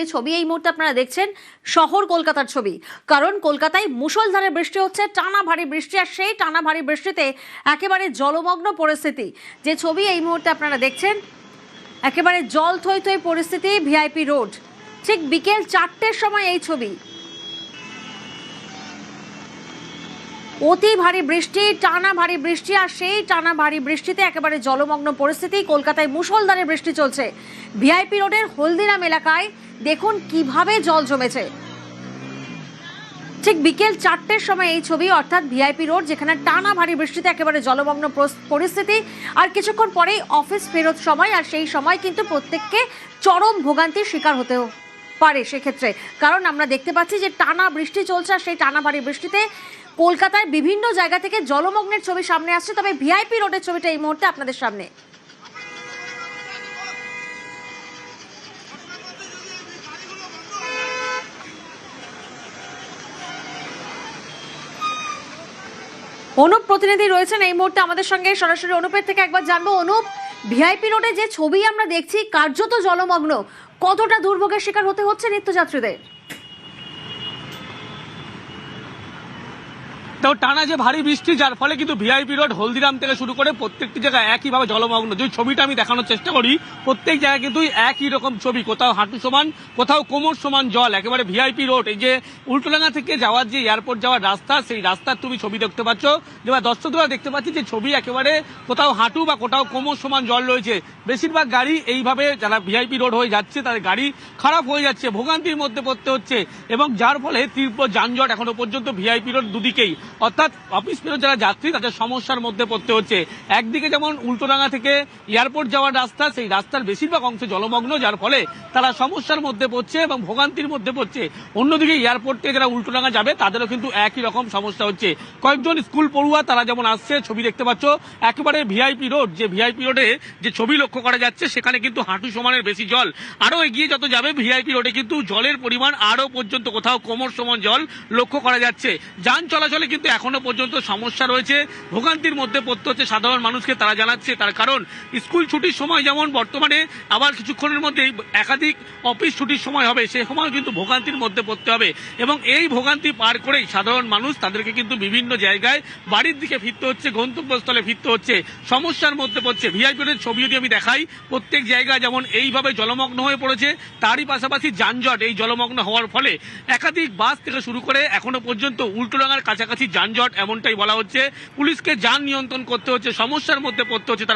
ছবি এই মুহূর্তে আপনারা দেখছেন শহর কলকাতার ছবি। কারণ কলকাতায় মুষলধারে বৃষ্টি হচ্ছে, টানা ভারী বৃষ্টি, আর সেই টানা ভারী বৃষ্টিতে একেবারে জলমগ্ন পরিস্থিতি। যে ছবি এই মুহূর্তে আপনারা দেখছেন, একেবারে জল থই থই পরিস্থিতি ভিআইপি রোড। ঠিক বিকেল 4টের সময় এই ছবি। অতি ভারী বৃষ্টি, টানা ভারী বৃষ্টি, আর সেই টানা ভারী বৃষ্টিতে একেবারে জলমগ্ন পরিস্থিতি। কলকাতায় মুষলধারে বৃষ্টি চলছে। ভিআইপি রোডের হলদিরাম এলাকায় দেখুন কিভাবে জল জমেছে। ঠিক বিকেল 4টের সময় এই ছবি, অর্থাৎ ভিআইপি রোড, যেখানে টানা ভারী বৃষ্টিতে একেবারে জলমগ্ন পরিস্থিতি। আর কিছুক্ষণ পরেই অফিস ফেরত সময়, আর সেই সময় কিন্তু প্রত্যেককে চরম ভোগান্তির শিকার হতে পারে সেক্ষেত্রে। কারণ আমরা দেখতে পাচ্ছি যে টানা বৃষ্টি চলছে, আর সেই টানা ভারী বৃষ্টিতে কলকাতায় বিভিন্ন জায়গা থেকে জলমগ্নের ছবি সামনে আসছে। তবে ভিআইপি রোডের ছবিটা এই মুহূর্তে আপনাদের সামনে। অনুপ প্রতিনিধি রয়েছেন এই মুহূর্তে আমাদের সঙ্গে সরাসরি। অনুপের থেকে একবার জানবো, অনুপ, ভিআইপি রোডে যে ছবি আমরা দেখছি কার্যত জলমগ্ন, কতটা দুর্ভোগের শিকার হতে হচ্ছে নিত্যযাত্রীদের? তো টানা যে ভারী বৃষ্টি, যার ফলে কিন্তু ভিআইপি রোড হলদিরাম থেকে শুরু করে প্রত্যেকটি জায়গায় একইভাবে জলমগ্ন। যে ছবিটা আমি দেখানোর চেষ্টা করি, প্রত্যেক জায়গায় কিন্তু একই রকম ছবি, কোথাও হাঁটু সমান, কোথাও কোমর সমান জল। একেবারে ভিআইপি রোড, এই যে উল্টোডাঙ্গা থেকে যাওয়ার যে এয়ারপোর্ট যাওয়ার রাস্তা, সেই রাস্তার তুমি ছবি দেখতে পাচ্ছ। যেবার দর্শকরা দেখতে পাচ্ছি যে ছবি একেবারে কোথাও হাঁটু বা কোথাও কোমর সমান জল রয়েছে। বেশিরভাগ গাড়ি এইভাবে যারা ভিআইপি রোড হয়ে যাচ্ছে তাদের গাড়ি খারাপ হয়ে যাচ্ছে, ভোগান্তির মধ্যে পড়তে হচ্ছে, এবং যার ফলে তীব্র যানজট এখনো পর্যন্ত ভিআইপি রোড দুদিকেই। অর্থাৎ অফিস ফেরত যারা যাত্রী তাদের সমস্যার মধ্যে পড়তে হচ্ছে। একদিকে যেমন উল্টোডাঙ্গা থেকে এয়ারপোর্ট যাওয়ার রাস্তা, সেই রাস্তার বেশিরভাগ অংশে জলমগ্ন, যার ফলে তারা সমস্যার মধ্যে পড়ছে এবং ভোগান্তির মধ্যে পড়ছে। অন্যদিকে এয়ারপোর্ট থেকে যারা উল্টোডাঙ্গা যাবে তাদেরও কিন্তু একই রকম সমস্যা হচ্ছে। কয়েকজন স্কুল পড়ুয়া তারা যেমন আসছে, ছবি দেখতে পাচ্ছ একেবারে ভিআইপি রোড, যে ভিআইপি রোডে যে ছবি লক্ষ্য করা যাচ্ছে সেখানে কিন্তু হাঁটু সমানের বেশি জল। আরো এগিয়ে যত যাবে ভিআইপি রোডে কিন্তু জলের পরিমাণ আরো পর্যন্ত কোথাও কোমর সমান জল লক্ষ্য করা যাচ্ছে। যান চলাচলে কিন্তু এখনো পর্যন্ত সমস্যা রয়েছে, ভোগান্তির মধ্যে পড়তে হচ্ছে সাধারণ মানুষকে। তারা জানাচ্ছে তার কারণ স্কুল ছুটির সময় যেমন বর্তমানে আবার কিছুক্ষণের মধ্যে একাধিক অফিস ছুটির সময় হবে, সে সময় কিন্তু ভোগান্তির মধ্যে পড়তে হবে, এবং এই ভোগান্তি পার করেই সাধারণ মানুষ তাদেরকে কিন্তু বিভিন্ন জায়গায় বাড়ির দিকে ফিরতে হচ্ছে, গন্তব্যস্থলে ফিরতে হচ্ছে, সমস্যার মধ্যে পড়ছে। ভিআইপি রোডের ছবি যদি আমি দেখাই, প্রত্যেক জায়গায় যেমন এইভাবে জলমগ্ন হয়ে পড়েছে, তারই পাশাপাশি যানজট। এই জলমগ্ন হওয়ার ফলে একাধিক বাস থেকে শুরু করে এখনো পর্যন্ত উল্টোডাঙ্গার কাছাকাছি যানজট, এমনটাই বলা হচ্ছে। পুলিশকে যান নিয়ন্ত্রণ করতে হচ্ছে, সমস্যার মধ্যে পড়তে হচ্ছে।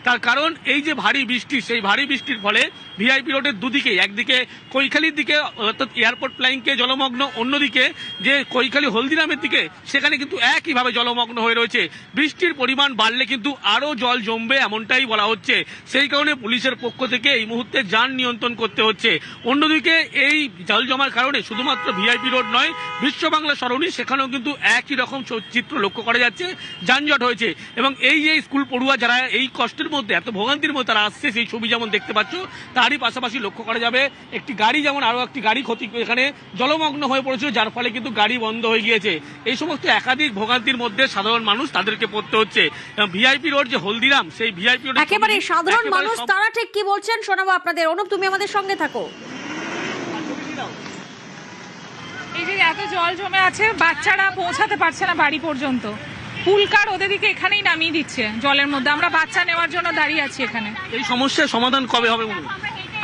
তার কারণ এই যে ভারী বৃষ্টি, সেই ভারী বৃষ্টির ফলে ভিআইপি রোডের দুদিকে, একদিকে কৈখালির দিকে অর্থাৎ এয়ারপোর্ট প্লাইনকে জলমগ্ন, অন্যদিকে যে কৈখালি হলদিরামের দিকে সেখানে কিন্তু একইভাবে জলমগ্ন হয়ে রয়েছে। বৃষ্টির পরিমাণ বাড়লে কিন্তু আরো জল জমবে, এমনটাই বলা হচ্ছে। সেই কারণে পুলিশের পক্ষ থেকে এই মুহূর্তে যান নিয়ন্ত্রণ করতে হচ্ছে। অন্যদিকে এই জল জমার কারণে শুধুমাত্র ভিআইপি রোড নয়, বিশ্ব বাংলা সরণি, সেখানেও কিন্তু একই রকম চিত্র লক্ষ্য করা যাচ্ছে, যানজট হয়েছে। এবং এই যে স্কুল পড়ুয়া যারা এই কষ্টের মধ্যে, এত ভোগান্তির মধ্যে তারা আসছে, সেই ছবি যেমন দেখতে পাচ্ছ, তারই পাশাপাশি লক্ষ্য করা যাবে একটি গাড়ি, যেমন আরো একটি গাড়ি এখানে জলমগ্ন হয়ে পড়েছিল, যার ফলে কিন্তু গাড়ি বন্ধ হয়ে গিয়েছে। এই সমস্ত একাধিক ভোগান্তির মধ্যে সাধারণ মানুষ তাদেরকে পড়তে হচ্ছে। ভিআইপি রোড যে হলদিরাম, সেই ভিআইপি রোড একেবারে সাধারণ মানুষ তারা ঠিক কি বলছেন শোনাবো আপনাদের। অনুপ, তুমি আমাদের সঙ্গে থাকো। এই যে এত জল জমে আছে, বাচ্চারা পৌঁছাতে পারছে না বাড়ি পর্যন্ত। পুলকার ওদেরকে এখানেই নামিয়ে দিচ্ছে জলের মধ্যে। আমরা বাচ্চা নেওয়ার জন্য দাঁড়িয়ে আছি এখানে। এই সমস্যার সমাধান কবে হবে বলুন?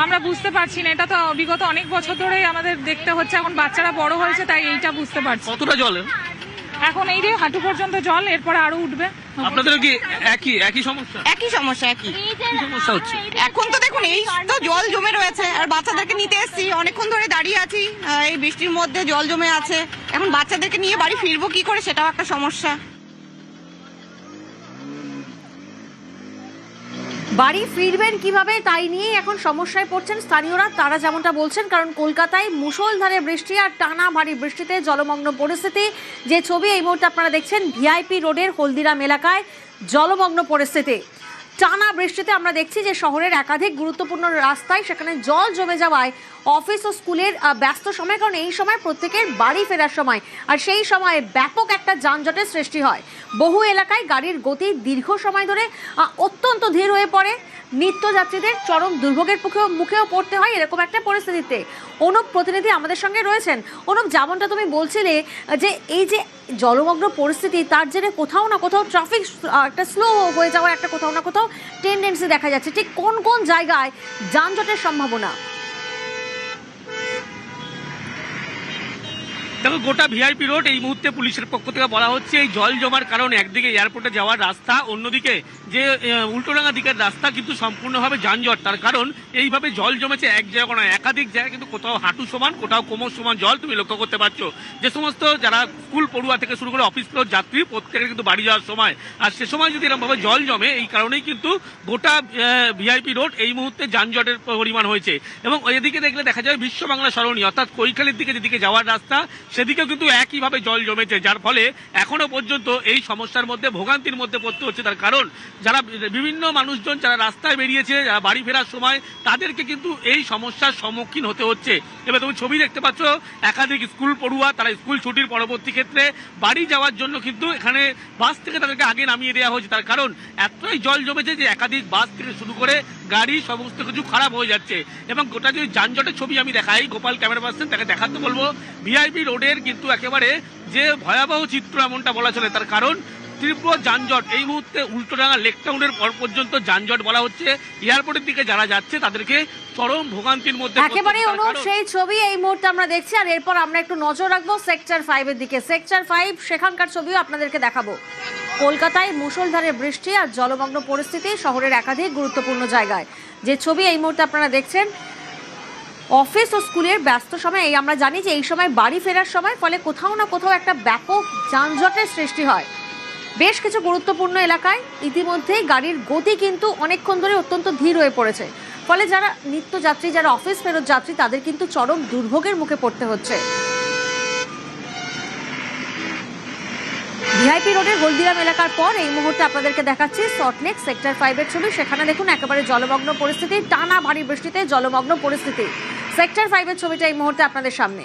আমরা বুঝতে পারছি না, এটা তো বিগত অনেক বছর ধরেই আমাদের দেখতে হচ্ছে। এখন বাচ্চারা বড় হয়েছে, তাই এইটা বুঝতে পারছি। কতটা জল এখন এই যে হাঁটু পর্যন্ত জল, এরপরে আরো উঠবে। আপনাদের কি একই সমস্যা? একই সমস্যা সমস্যা হচ্ছে। এখন তো দেখুন এই তো জল জমে রয়েছে, আর বাচ্চাদেরকে নিতে এসেছি, অনেকক্ষণ ধরে দাঁড়িয়ে আছি, এই বৃষ্টির মধ্যে জল জমে আছে। এখন বাচ্চাদেরকে নিয়ে বাড়ি ফিরবো কি করে, সেটাও একটা সমস্যা। বাড়ি ফিরবেন কিভাবে, তাই নিয়ে এখন সমস্যায় পড়ছেন স্থানীয়রা। তারা যেমনটা বলছেন, কারণ কলকাতায় মুষলধারে বৃষ্টি আর টানা ভারী বৃষ্টিতে জলমগ্ন পরিস্থিতি। যে ছবি এই মুহূর্তে আপনারা দেখছেন, ভিআইপি রোডের হলদিরাম এলাকায় জলমগ্ন পরিস্থিতি। টানা বৃষ্টিতে আমরা দেখছি যে শহরের একাধিক গুরুত্বপূর্ণ রাস্তায় সেখানে জল জমে যাওয়ায় অফিস ও স্কুলের ব্যস্ত সময়, কারণ এই সময় প্রত্যেকের বাড়ি ফেরার সময়, আর সেই সময় ব্যাপক একটা যানজটের সৃষ্টি হয়। বহু এলাকায় গাড়ির গতি দীর্ঘ সময় ধরে অত্যন্ত ধীর হয়ে পড়ে, নিত্যযাত্রীদের চরম দুর্ভোগের মুখেও পড়তে হয় এরকম একটা পরিস্থিতিতে। অনুপ প্রতিনিধি আমাদের সঙ্গে রয়েছেন। অনুপ, যেমনটা তুমি বলছিলে যে এই যে জলমগ্ন পরিস্থিতি, তার জেরে কোথাও না কোথাও ট্রাফিক একটা স্লো হয়ে যাওয়ার একটা কোথাও না কোথাও টেন্ডেন্সি দেখা যাচ্ছে, ঠিক কোন কোন জায়গায় যানজটের সম্ভাবনা? দেখো, গোটা ভিআইপি রোড এই মুহূর্তে পুলিশের পক্ষ থেকে বলা হচ্ছে এই জল জমার কারণে একদিকে এয়ারপোর্টে যাওয়ার রাস্তা, অন্যদিকে যে উল্টোডাঙ্গা দিকের রাস্তা কিন্তু সম্পূর্ণভাবে যানজট। তার কারণ এইভাবে জল জমেছে এক জায়গা নয়, একাধিক জায়গায় কিন্তু কোথাও হাঁটু সমান, কোথাও কোমর সমান জল তুমি লক্ষ্য করতে পারছো। যে সমস্ত যারা স্কুল পড়ুয়া থেকে শুরু করে অফিস ফেরত যাত্রী প্রত্যেকের কিন্তু বাড়ি যাওয়ার সময়, আর সে সময় যদি এরকমভাবে জল জমে, এই কারণেই কিন্তু গোটা ভিআইপি রোড এই মুহূর্তে যানজটের পরিমাণ হয়েছে। এবং এদিকে দেখলে দেখা যায় বিশ্ব বাংলা সরণি অর্থাৎ কৈখালির দিকে যেদিকে যাওয়ার রাস্তা, সেদিকেও কিন্তু একইভাবে জল জমেছে, যার ফলে এখনো পর্যন্ত এই সমস্যার মধ্যে ভোগান্তির মধ্যে পড়তে হচ্ছে। তার কারণ যারা বিভিন্ন মানুষজন যারা রাস্তায় বেরিয়েছে, যারা বাড়ি ফেরার সময়, তাদেরকে কিন্তু এই সমস্যার সম্মুখীন হতে হচ্ছে। এবার তুমি ছবি দেখতে পাচ্ছ, একাধিক স্কুল পড়ুয়া তারা স্কুল ছুটির পরবর্তী ক্ষেত্রে বাড়ি যাওয়ার জন্য কিন্তু এখানে বাস থেকে তাদেরকে আগে নামিয়ে দেওয়া হয়েছে। তার কারণ এতটাই জল জমেছে যে একাধিক বাস থেকে শুরু করে গাড়ি সমস্ত কিছু খারাপ হয়ে যাচ্ছে। এবং গোটা যদি যানজটের ছবি আমি দেখাই, গোপাল ক্যামেরা পার্সন তাকে দেখাতে বলবো ভিআইপি রোডের কিন্তু একেবারে যে ভয়াবহ চিত্র এমনটা বলা চলে। তার কারণ তীব্র যানজট এই মুহূর্তে উল্টোডাঙ্গা লেক টাউনের পর পর্যন্ত যানজট বলা হচ্ছে। এয়ারপোর্টের দিকে যারা যাচ্ছে তাদেরকে চরম ভোগান্তির মধ্যে একেবারে অনুপ সেই ছবি এই মুহূর্তে আমরা দেখছি। আর এরপর আমরা একটু নজর রাখবো সেক্টর 5 এর দিকে। সেক্টর 5 সেখানকার ছবিও আপনাদেরকে দেখাবো। কলকাতায় মুষলধারে বৃষ্টি আর জলমগ্ন পরিস্থিতি শহরের একাধিক গুরুত্বপূর্ণ জায়গায়। যে ছবি এই মুহূর্তে আপনারা দেখছেন, অফিস ও স্কুলের ব্যস্ত সময়, এই আমরা জানি যে এই সময় বাড়ি ফেরার সময়, ফলে কোথাও না কোথাও একটা ব্যাপক যানজটের সৃষ্টি হয়। বেশ কিছু গুরুত্বপূর্ণ এলাকায় ইতিমধ্যেই গাড়ির গতি কিন্তু অনেকক্ষণ ধরে অত্যন্ত ধীর হয়ে পড়েছে, ফলে যারা নিত্যযাত্রী, যারা অফিস ফেরত যাত্রী, তাদের কিন্তু চরম দুর্ভোগের মুখে পড়তে হচ্ছে। ভিআইপি রোডের হলদিরাম এলাকার পর এই মুহূর্তে আপনাদেরকে দেখাচ্ছি সল্টলেক সেক্টর 5 এর ছবি। সেখানে দেখুন একেবারে জলমগ্ন পরিস্থিতি, টানা ভারী বৃষ্টিতে জলমগ্ন পরিস্থিতি। সেক্টর 5 এর ছবিটা এই মুহূর্তে আপনাদের সামনে।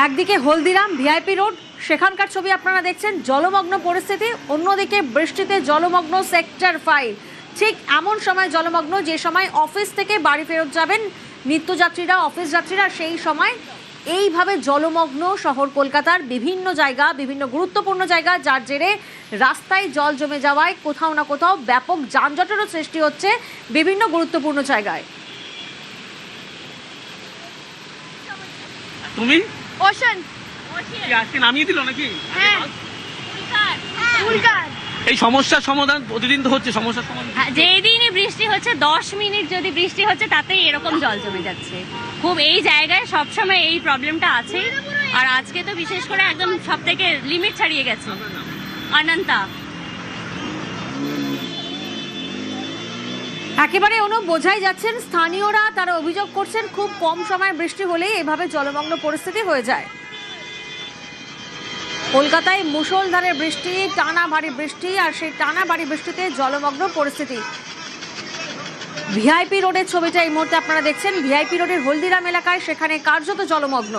একদিকে হলদিরাম ভিআইপি রোড, সেখানকার ছবি আপনারা দেখছেন, জলমগ্ন পরিস্থিতি। অন্যদিকে বৃষ্টিতে জলমগ্ন সেক্টর 5। ঠিক এমন সময় জলমগ্ন যে সময় অফিস থেকে বাড়ি ফেরত যাবেন নিত্যযাত্রীরা, অফিস যাত্রীরা, সেই সময় এইভাবে জলমগ্ন শহর কলকাতার বিভিন্ন জায়গা, বিভিন্ন গুরুত্বপূর্ণ জায়গা, যার জেরে রাস্তায় জল জমে যাওয়ায় কোথাও না কোথাও ব্যাপক যানজটেরও সৃষ্টি হচ্ছে বিভিন্ন গুরুত্বপূর্ণ জায়গায়। তুমি ওশান আজকে নামিয়ে দিল নাকি? হ্যাঁ উল্কার এই সমস্যার সমাধান প্রতিদিন তো হচ্ছে, সমস্যার সমাধান যেই দিনই বৃষ্টি হচ্ছে 10 মিনিট যদি বৃষ্টি হচ্ছে তাতেই এরকম জল জমে যাচ্ছে। খুব এই জায়গায় সবসময় এই প্রবলেমটা আছে, আর আজকে তো বিশেষ করে একদম সব থেকে লিমিট ছাড়িয়ে গেছে। অনন্তা একেবারে অনুপ বোঝাই যাচ্ছেন, স্থানীয়রা তারা অভিযোগ করছেন খুব কম সময় বৃষ্টি হলেই এভাবে জলমগ্ন পরিস্থিতি হয়ে যায়। কলকাতায় মুষলধারে বৃষ্টি, টানা ভারী বৃষ্টি, আর সেই টানা ভারী বৃষ্টিতে জলমগ্ন পরিস্থিতি। ভিআইপি রোডের ছবিটা এই মুহূর্তে আপনারা দেখছেন, ভিআইপি রোডের হলদিরাম এলাকায়, সেখানে কার্যত জলমগ্ন।